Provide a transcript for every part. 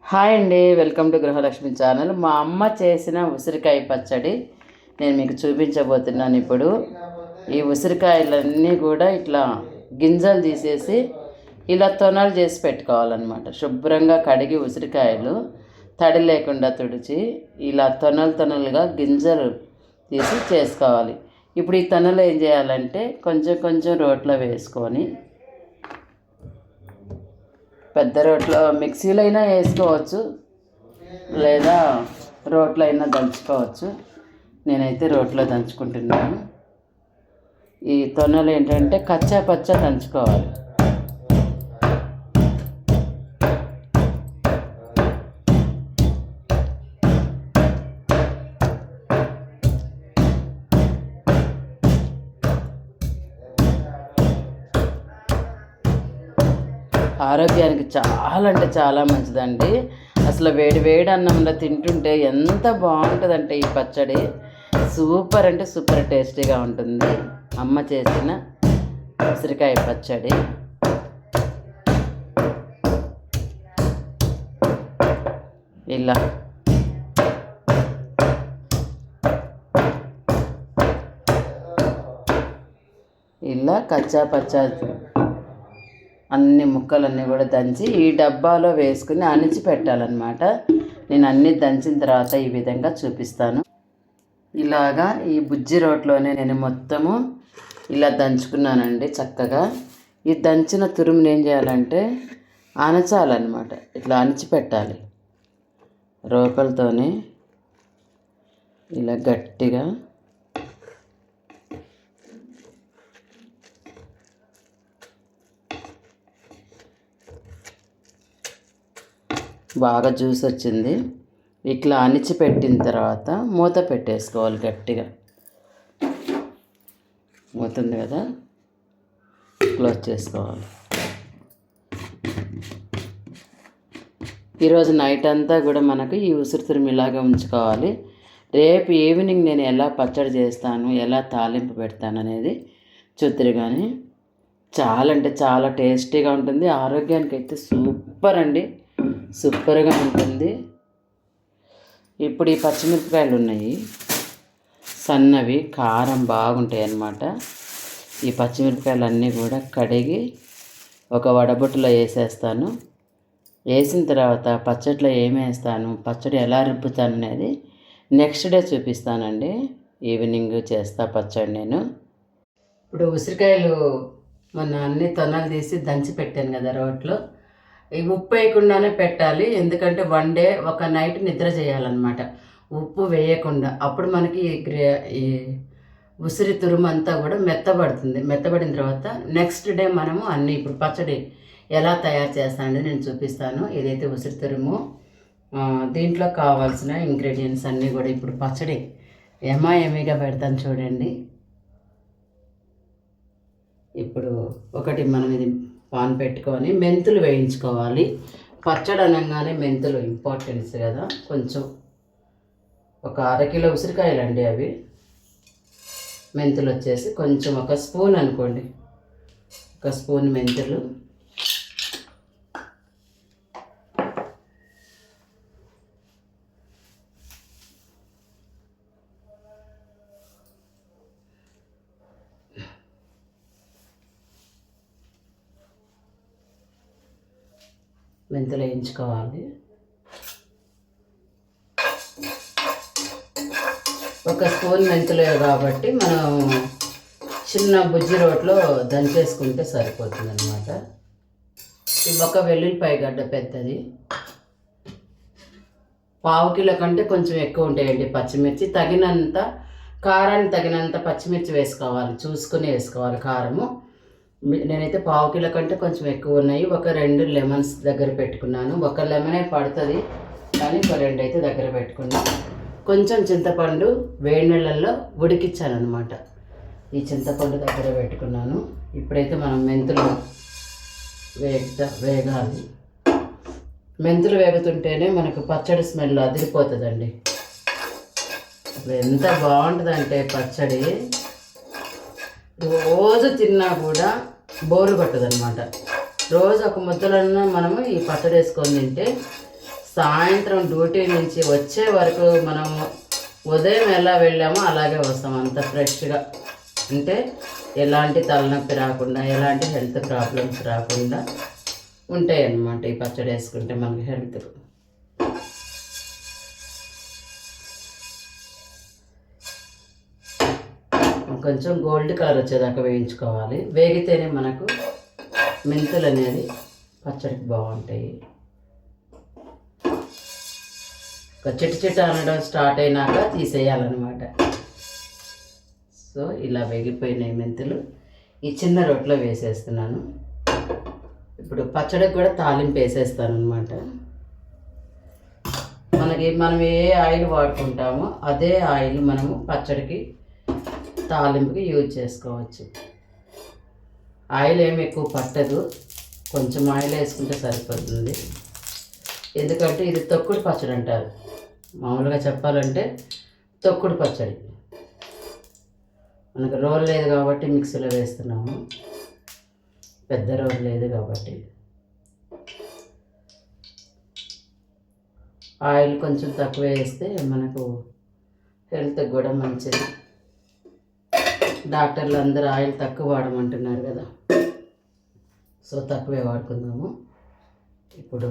Hi అండి, welcome to Gruhalakshmi channel. మా అమ్మ చేసిన ఉసిరికాయ పచ్చడి నేను మీకు చూపించబోతున్నాను. ఇప్పుడు ఈ ఉసిరికాయలన్నీ కూడా ఇట్లా గింజలు తీసేసి ఇలా తొనలు చేసి పెట్టుకోవాలన్నమాట. శుభ్రంగా కడిగి ఉసిరికాయలు తడి లేకుండా తుడిచి ఇలా తొనలుగా గింజలు తీసి చేసుకోవాలి. ఇప్పుడు ఈ తొనలు ఏం చేయాలంటే కొంచెం కొంచెం రోట్లో వేసుకొని, పెద్ద రోట్లో మిక్సీలో అయినా వేసుకోవచ్చు, లేదా రోట్లో అయినా దంచుకోవచ్చు. నేనైతే రోట్లో దంచుకుంటున్నాను. ఈ తొనలు ఏంటంటే కచ్చా పచ్చా దంచుకోవాలి. ఆరోగ్యానికి చాలా అంటే చాలా మంచిదండి. అసలు వేడి వేడి అన్నంలో తింటుంటే ఎంత బాగుంటుందంటే ఈ పచ్చడి సూపర్ అంటే సూపర్ టేస్టీగా ఉంటుంది. అమ్మ చేసిన ఉసిరికాయ పచ్చడి. ఇలా కచ్చా పచ్చా అన్ని ముక్కలన్నీ కూడా దంచి ఈ డబ్బాలో వేసుకుని అణిచి పెట్టాలన్నమాట. నేను అన్నీ దంచిన తర్వాత ఈ విధంగా చూపిస్తాను. ఇలాగా ఈ బుజ్జి రోట్లోనే నేను మొత్తము ఇలా దంచుకున్నానండి చక్కగా. ఈ దంచిన తురుముని ఏం చేయాలంటే అణచాలన్నమాట. ఇట్లా అణిచి పెట్టాలి రోకలతోనే ఇలా గట్టిగా. బాగా జ్యూస్ వచ్చింది. ఇట్లా అణిచి పెట్టిన తర్వాత మూత పెట్టేసుకోవాలి గట్టిగా. మూత ఉంది కదా, క్లోజ్ చేసుకోవాలి. ఈరోజు నైట్ అంతా కూడా మనకు ఈ ఉసిరి తురుము ఇలాగే ఉంచుకోవాలి. రేపు ఈవినింగ్ నేను ఎలా పచ్చడి చేస్తాను, ఎలా తాలింపు పెడతాను అనేది చూద్దరు. కానీ చాలా అంటే చాలా టేస్టీగా ఉంటుంది. ఆరోగ్యానికి అయితే సూపర్ అండి, సూపర్గా ఉంటుంది. ఇప్పుడు ఈ పచ్చిమిరపకాయలు ఉన్నాయి సన్నవి, కారం బాగుంటాయి అన్నమాట. ఈ పచ్చిమిరపకాయలు అన్నీ కూడా కడిగి ఒక వడబుట్టలో వేసేస్తాను. వేసిన తర్వాత పచ్చడిలో ఏమి వేస్తాను, పచ్చడి ఎలా రుబ్బుతాను అనేది నెక్స్ట్ డే చూపిస్తానండి. ఈవినింగ్ చేస్తా పచ్చడి నేను. ఇప్పుడు ఉసిరికాయలు మొన్న అన్ని తొనలు తీసి దంచి పెట్టాను కదా రోట్లో. ఈ ఉప్పు వేయకుండానే పెట్టాలి, ఎందుకంటే వన్ డే ఒక నైట్ నిద్ర చేయాలన్నమాట ఉప్పు వేయకుండా. అప్పుడు మనకి ఈ ఉసిరి తురుము అంతా కూడా మెత్తబడుతుంది. మెత్తబడిన తర్వాత నెక్స్ట్ డే మనము అన్నీ ఇప్పుడు పచ్చడి ఎలా తయారు చేస్తానని నేను చూపిస్తాను. ఇదైతే ఉసిరి తురుము. దీంట్లో కావాల్సిన ఇంగ్రీడియంట్స్ అన్నీ కూడా ఇప్పుడు పచ్చడి ఎమ్మీగా పెడతాను చూడండి. ఇప్పుడు ఒకటి మనం ఇది పాన్ పెట్టుకొని మెంతులు వేయించుకోవాలి. పచ్చడి అనగానే మెంతులు ఇంపార్టెన్స్ కదా. కొంచెం ఒక 1/2 కిలో ఉసిరికాయలు అండి అవి. మెంతులు వచ్చేసి కొంచెం ఒక స్పూన్ అనుకోండి, ఒక స్పూన్ మెంతులు. మెంతులు వేయించుకోవాలి. ఒక స్పూన్ మెంతులు కాబట్టి మనం చిన్న బుజ్జి రోట్లో దంచేసుకుంటే సరిపోతుంది అన్నమాట. ఇది ఒక వెల్లుల్లిపాయ గడ్డ పెద్దది. 1/2 కిలో కంటే కొంచెం ఎక్కువ ఉంటాయండి పచ్చిమిర్చి. తగినంత కారానికి తగినంత పచ్చిమిర్చి వేసుకోవాలి, చూసుకుని వేసుకోవాలి కారము. నేనైతే 1/2 కిలో కంటే కొంచెం ఎక్కువ ఉన్నాయి. ఒక 2 లెమన్స్ దగ్గర పెట్టుకున్నాను. ఒక లెమనే పడుతుంది కానీ ఒక 2 అయితే దగ్గర పెట్టుకున్నాను. కొంచెం చింతపండు వేడి నీళ్ళల్లో ఉడికించాను అనమాట. ఈ చింతపండు దగ్గర పెట్టుకున్నాను. ఇప్పుడైతే మనం మెంతులు వేగాలి. మెంతులు వేగుతుంటేనే మనకు పచ్చడి స్మెల్ అదిరిపోతుందండి. ఇప్పుడు ఎంత బాగుంటుందంటే పచ్చడి రోజు తిన్నా కూడా బోరు కొట్టదనమాట. రోజు ఒక ముద్దలన్నా మనము ఈ పచ్చడి వేసుకొని తింటే సాయంత్రం డ్యూటీ నుంచి వచ్చే వరకు మనం ఉదయం ఎలా వెళ్ళామో అలాగే వస్తాం, అంత ఫ్రెష్గా. అంటే ఎలాంటి తలనొప్పి రాకుండా, ఎలాంటి హెల్త్ ప్రాబ్లమ్స్ రాకుండా ఉంటాయి అన్నమాట ఈ పచ్చడి వేసుకుంటే మనకి హెల్త్. కొంచెం గోల్డ్ కలర్ వచ్చేదాకా వేయించుకోవాలి. వేగితేనే మనకు మెంతులు అనేది పచ్చడికి బాగుంటాయి. ఒక చిట్ట అనడం స్టార్ట్ అయినాక తీసేయాలన్నమాట. సో ఇలా వేగిపోయినాయి మెంతులు. ఈ చిన్న రొట్టెలో వేసేస్తున్నాను. ఇప్పుడు పచ్చడికి కూడా తాలింపు వేసేస్తాను అనమాట. మనం ఏ ఆయిల్ వాడుకుంటామో అదే ఆయిల్ మనము పచ్చడికి తాలింపుకి యూజ్ చేసుకోవచ్చు. ఆయిల్ ఏమి ఎక్కువ పట్టదు, కొంచెం ఆయిల్ వేసుకుంటే సరిపోతుంది. ఎందుకంటే ఇది తొక్కుడు పచ్చడి అంటారు. మామూలుగా చెప్పాలంటే తొక్కుడు పచ్చడి. మనకు రోల్ లేదు కాబట్టి మిక్సీలో వేస్తున్నాము, పెద్ద రోల్ లేదు కాబట్టి. ఆయిల్ కొంచెం తక్కువ వేస్తే మనకు హెల్త్కి కూడా మంచిది. డాక్టర్లు అందరూ ఆయిల్ తక్కువ వాడమంటున్నారు కదా, సో తక్కువే వాడుకుందాము. ఇప్పుడు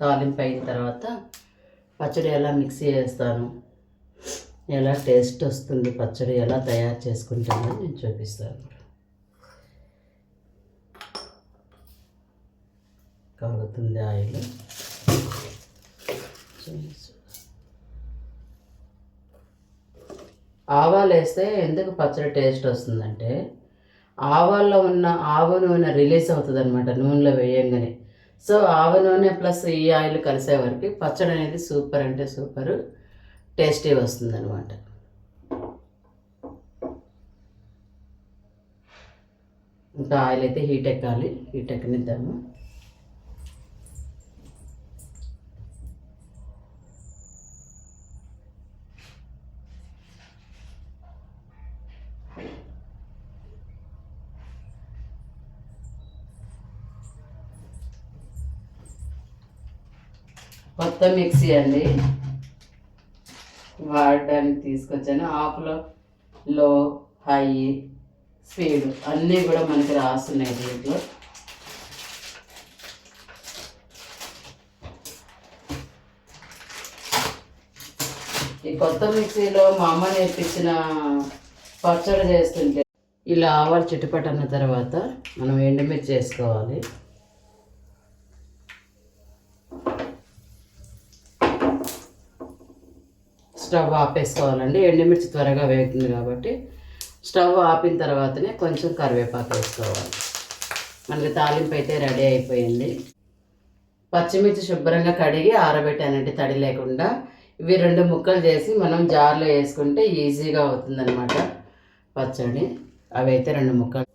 తాలింపు అయిన తర్వాత పచ్చడి ఎలా మిక్సీ చేస్తాను, ఎలా టేస్ట్ వస్తుంది, పచ్చడి ఎలా తయారు చేసుకుంటానో నేను చూపిస్తాను. కాగుతుంది ఆయిల్. ఆవాలు వేస్తే ఎందుకు పచ్చడి టేస్ట్ వస్తుందంటే ఆవాల్లో ఉన్న ఆవ నూనె రిలీజ్ అవుతుంది అనమాట నూనెలో వేయంగానే. సో ఆవ నూనె ప్లస్ ఈ ఆయిల్ కలిసే వరకు పచ్చడి అనేది సూపర్ అంటే సూపర్ టేస్టీ వస్తుంది అనమాట. ఇంకా ఆయిల్ అయితే హీట్ ఎక్కాలి, హీట్ ఎక్కనిద్దాము. కొత్త మిక్సీ అండి వాడడానికి తీసుకొచ్చాను. ఆఫ్లో లో, హై, స్పీడ్ అన్నీ కూడా మనకి రాస్తున్నాయి దీంట్లో. ఈ కొత్త మిక్సీలో మా అమ్మ నేర్పించిన పచ్చడి చేస్తుంటే ఇలా ఆవాలు చిట్టుపట్టు అన్న తర్వాత మనం ఎండుమిర్చి చేసుకోవాలి. స్టవ్ ఆపేసుకోవాలండి, ఎండుమిర్చి త్వరగా వేగుతుంది కాబట్టి. స్టవ్ ఆపిన తర్వాతనే కొంచెం కరివేపాకు వేసుకోవాలి. మనకి తాలింపు అయితే రెడీ అయిపోయింది. పచ్చిమిర్చి శుభ్రంగా కడిగి ఆరబెట్టానంటే తడి లేకుండా. ఇవి 2 ముక్కలు చేసి మనం జార్లో వేసుకుంటే ఈజీగా అవుతుందన్నమాట పచ్చడి. అవి అయితే 2 ముక్కలు.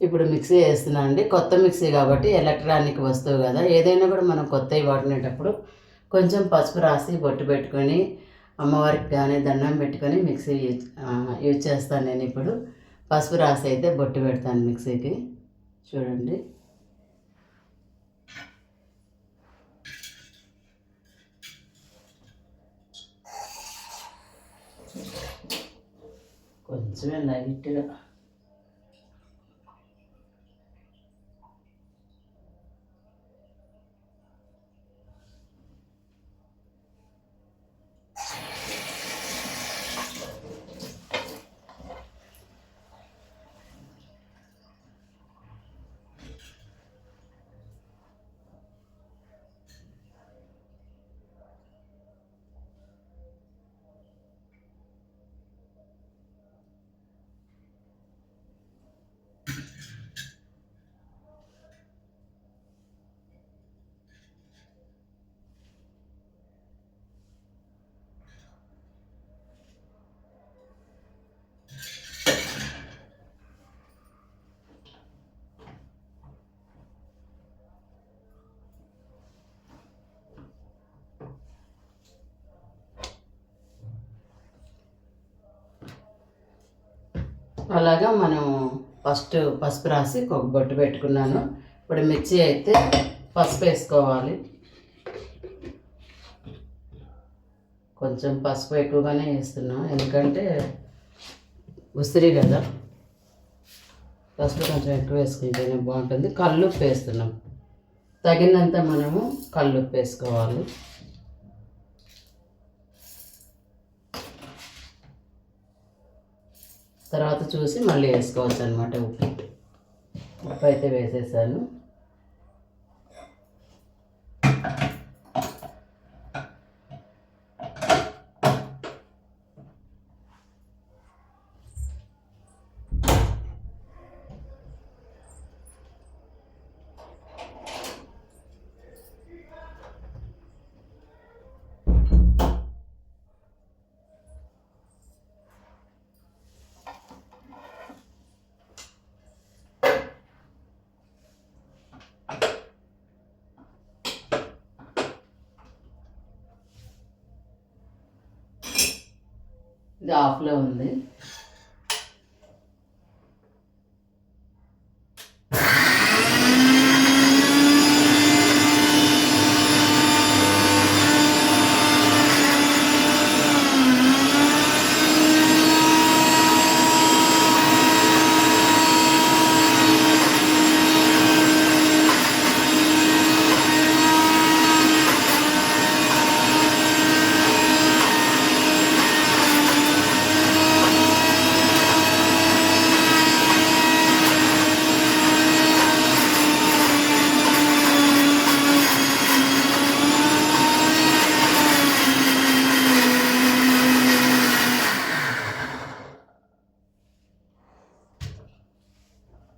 ఇప్పుడు మిక్సీ వేస్తున్నాను అండి. కొత్త మిక్సీ కాబట్టి ఎలక్ట్రానిక్ వస్తువు కదా, ఏదైనా కూడా మనం కొత్తవి వాడినేటప్పుడు కొంచెం పసుపు రాసి బొట్టు పెట్టుకొని అమ్మవారికి కానీ దండం పెట్టుకొని మిక్సీ యూజ్ చేస్తాను నేను. ఇప్పుడు పసుపు రాసి అయితే బొట్టు పెడతాను మిక్సీకి. చూడండి, కొంచెమే లైట్గా. అలాగా మనం ఫస్ట్ పసుపు రాసి ఒక బొట్టు పెట్టుకున్నాను. ఇప్పుడు మిర్చి అయితే పసుపు వేసుకోవాలి. కొంచెం పసుపు ఎక్కువగానే వేస్తున్నాం, ఎందుకంటే ఉసిరి కదా, పసుపు కొంచెం ఎక్కువ వేసుకుంటేనే బాగుంటుంది. కల్లుప్పు వేస్తున్నాం, తగినంత మనము కల్లుప్పు వేసుకోవాలి. తర్వాత చూసి మళ్ళీ వేసుకోవచ్చు అనమాట. ఉప్పు అయితే వేసేసాను. ఇది ఆఫ్లో ఉంది.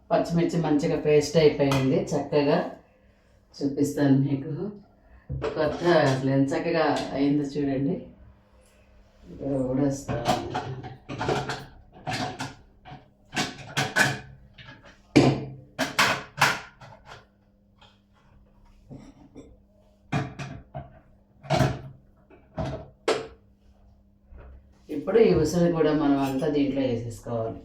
పచ్చిమిర్చి మంచిగా పేస్ట్ అయిపోయింది. చక్కగా చూపిస్తాను మీకు. కొత్త అసలు ఎంత చక్కగా అయిందో చూడండి. ఊడేస్తాను. ఇప్పుడు ఈ ఉసిరి కూడా మనం అంతా దీంట్లో వేసేసుకోవాలి.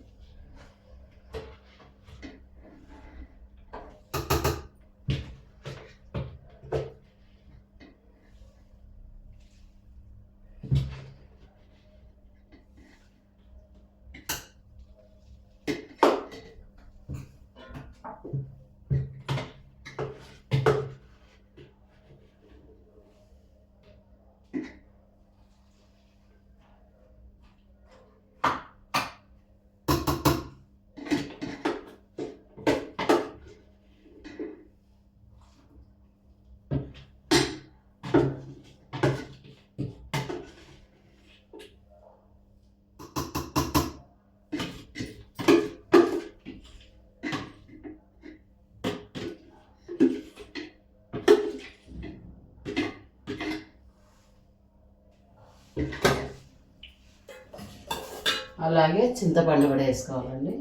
అలాగే చింతపండు కూడా వేసుకోవాలండి.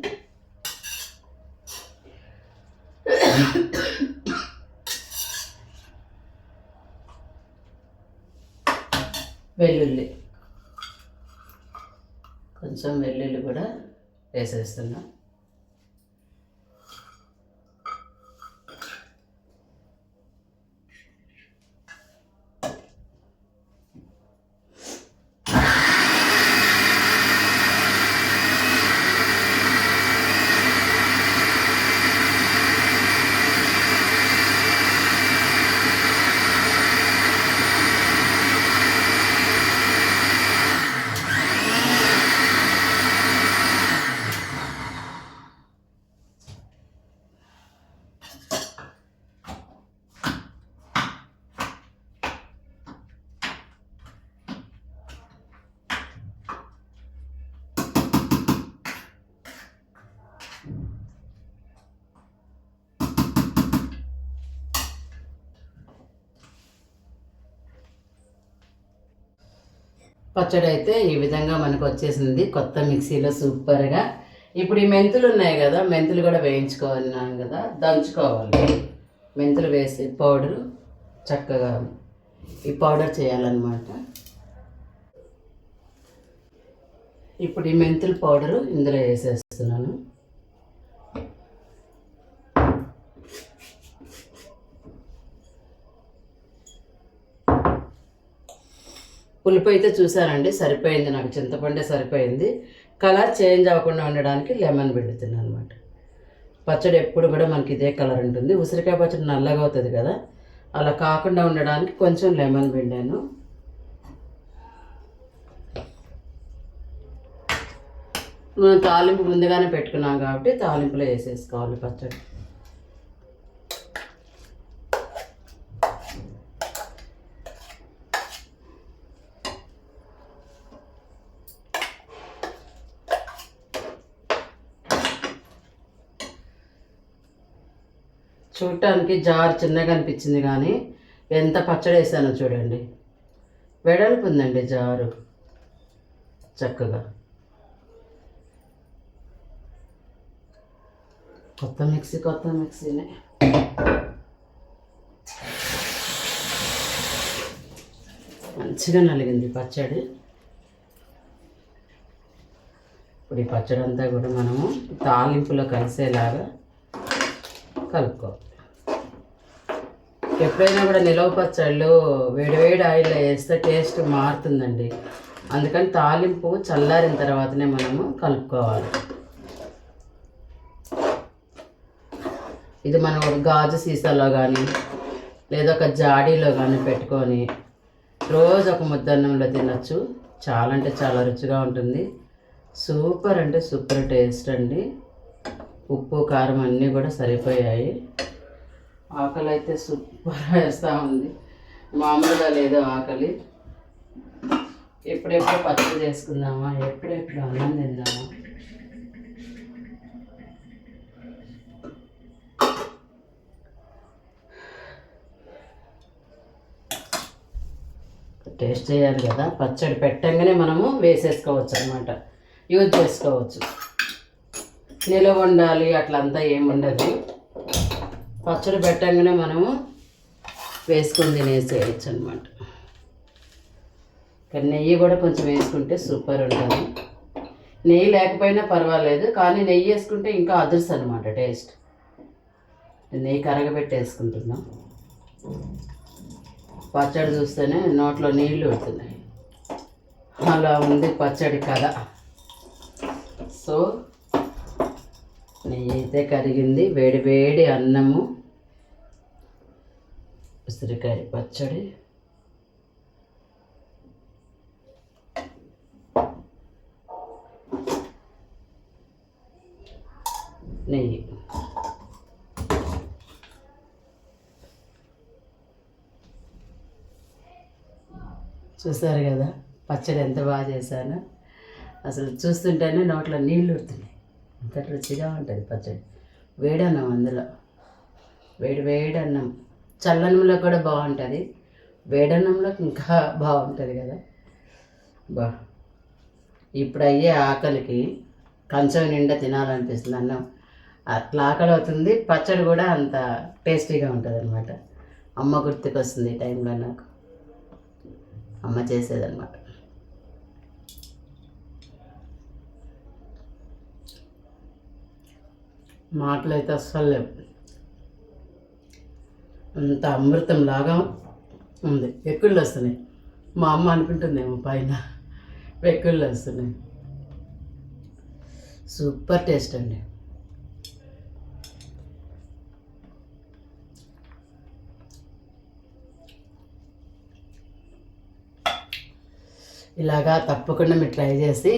వెల్లుల్లి, కొంచెం వెల్లుల్లి కూడా వేసేస్తున్నా. పచ్చడి అయితే ఈ విధంగా మనకు వచ్చేసింది కొత్త మిక్సీలో సూపర్గా. ఇప్పుడు ఈ మెంతులు ఉన్నాయి కదా, మెంతులు కూడా వేయించుకోవాలన్నాను కదా, దంచుకోవాలి. మెంతులు వేసి పౌడరు చక్కగా ఈ పౌడర్ చేయాలన్నమాట. ఇప్పుడు ఈ మెంతుల పౌడరు ఇందులో వేసేస్తున్నాను. పులుపు అయితే చూసానండి, సరిపోయింది, నాకు చింతపండే సరిపోయింది. కలర్ చేంజ్ అవ్వకుండా ఉండడానికి లెమన్ పిండుతున్నాను అనమాట. పచ్చడి ఎప్పుడు కూడా మనకి ఇదే కలర్ ఉంటుంది. ఉసిరికాయ పచ్చడి నల్లగా అవుతుంది కదా, అలా కాకుండా ఉండడానికి కొంచెం లెమన్ పిండాను. మనం తాలింపు ముందుగానే పెట్టుకున్నాం కాబట్టి తాలింపులో వేసేసుకోవాలి పచ్చడి. చూడటానికి జార్ చిన్నగా అనిపించింది కానీ ఎంత పచ్చడి వేసానో చూడండి. వెడల్పు ఉందండి జారు చక్కగా. కొత్త మిక్సీనే. మంచిగా నలిగింది పచ్చడి. ఇప్పుడు ఈ పచ్చడి అంతా కూడా మనము తాలింపులో కలిసేలాగా కలుపుకోవాలి. ఎప్పుడైనా కూడా నిలవ పచ్చళ్ళు వేడివేడి ఆయిల్లో వేస్తే టేస్ట్ మారుతుందండి. అందుకని తాలింపు చల్లారిన తర్వాతనే మనము కలుపుకోవాలి. ఇది మనం ఒక గాజు సీసాలో కానీ లేదా ఒక జాడీలో కానీ పెట్టుకొని రోజు ఒక ముద్దన్నంలో తినచ్చు. చాలా అంటే చాలా రుచిగా ఉంటుంది. సూపర్ అంటే సూపర్ టేస్ట్ అండి. ఉప్పు కారం అన్నీ కూడా సరిపోయాయి. ఆకలి అయితే సూపర్ వేస్తూ ఉంది, మామూలుగా లేదు ఆకలి. ఎప్పుడెప్పుడు పచ్చడి చేసుకుందామా, ఎప్పుడెప్పుడు అన్నం తిందామా. టేస్ట్ చేయాలి కదా, పచ్చడి పెట్టంగానే మనము వేసేసుకోవచ్చు అనమాట, యూజ్ చేసుకోవచ్చు. నిలవ ఉండాలి అట్లంతా ఏముండదు. పచ్చడి పెట్టంగానే మనము వేసుకొని తినేసేయచ్చు అనమాట. కానీ నెయ్యి కూడా కొంచెం వేసుకుంటే సూపర్ ఉంటుంది. నెయ్యి లేకపోయినా పర్వాలేదు, కానీ నెయ్యి వేసుకుంటే ఇంకా అదుర్స్ అనమాట టేస్ట్. నెయ్యి కరగబెట్టి వేసుకుంటున్నాం. పచ్చడి చూస్తేనే నోట్లో నీళ్ళు ఉడుతున్నాయి, అలా ఉంది పచ్చడి కథ. సో నెయ్యి అయితే కరిగింది. వేడి వేడి అన్నము, ఉసిరికాయ పచ్చడి, నెయ్యి. చూసారు కదా పచ్చడి ఎంత బాగా చేశాను. అసలు చూస్తుంటేనే నోట్లో నీళ్ళు ఉడుతున్నాయి, అంత రుచిగా ఉంటుంది పచ్చడి. వేడన్నం, అందులో వేడి వేడి అన్నం, చల్లన్నంలో కూడా బాగుంటుంది, వేడన్నంలో ఇంకా బాగుంటుంది కదా. ఇప్పుడు అయ్యే ఆకలికి కంచం నిండా తినాలనిపిస్తుంది అన్నం, అట్లా ఆకలి అవుతుంది. పచ్చడి కూడా అంత టేస్టీగా ఉంటుంది అనమాట. అమ్మ గుర్తుకొస్తుంది ఈ టైంలో నాకు, అమ్మ చేసేదన్నమాట. మాటలు అయితే అస్సలు లేవు, అంత అమృతం లాగా ఉంది. వెక్కుళ్ళు వస్తున్నాయి, మా అమ్మ అనుకుంటుందేమో పైన వెక్కుళ్ళు వస్తున్నాయి. సూపర్ టేస్ట్ అండి. ఇలాగా తప్పకుండా మీరు ట్రై చేసి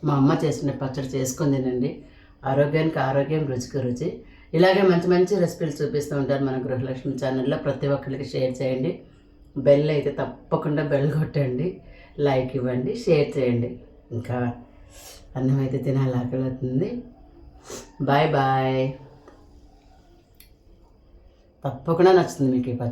మా అమ్మ చేసిన పచ్చడి చేసుకొని తినండి. ఆరోగ్యానికి ఆరోగ్యం, రుచికి రుచి. ఇలాగే మంచి మంచి రెసిపీలు చూపిస్తూ ఉంటారు మన గృహలక్ష్మి ఛానల్లో. ప్రతి ఒక్కరికి షేర్ చేయండి. బెల్ అయితే తప్పకుండా బెల్ కొట్టండి, లైక్ ఇవ్వండి, షేర్ చేయండి. ఇంకా అన్నం అయితే తినాలి, ఆకలి అవుతుంది. Bye bye. తప్పకుండా నచ్చుతుంది మీకు ఈ పచ్చడి.